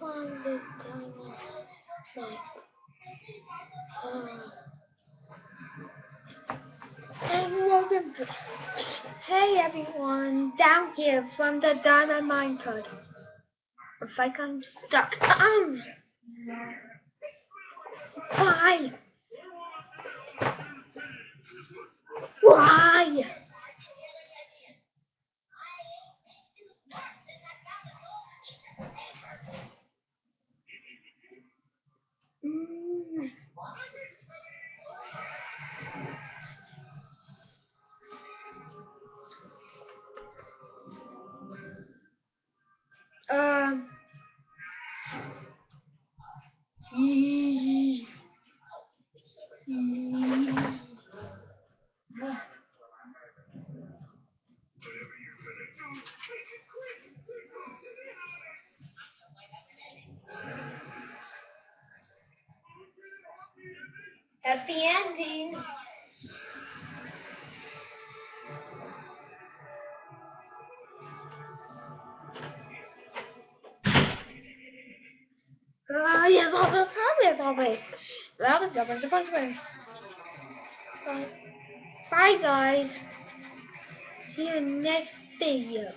Find the diamond map. And welcome to... Hey everyone, down here from the diamond minecart. Looks like I'm stuck. Why? Why? Mm. Happy ending. Yes, all the time, always. That was a bunch of Bye, guys. See you next video.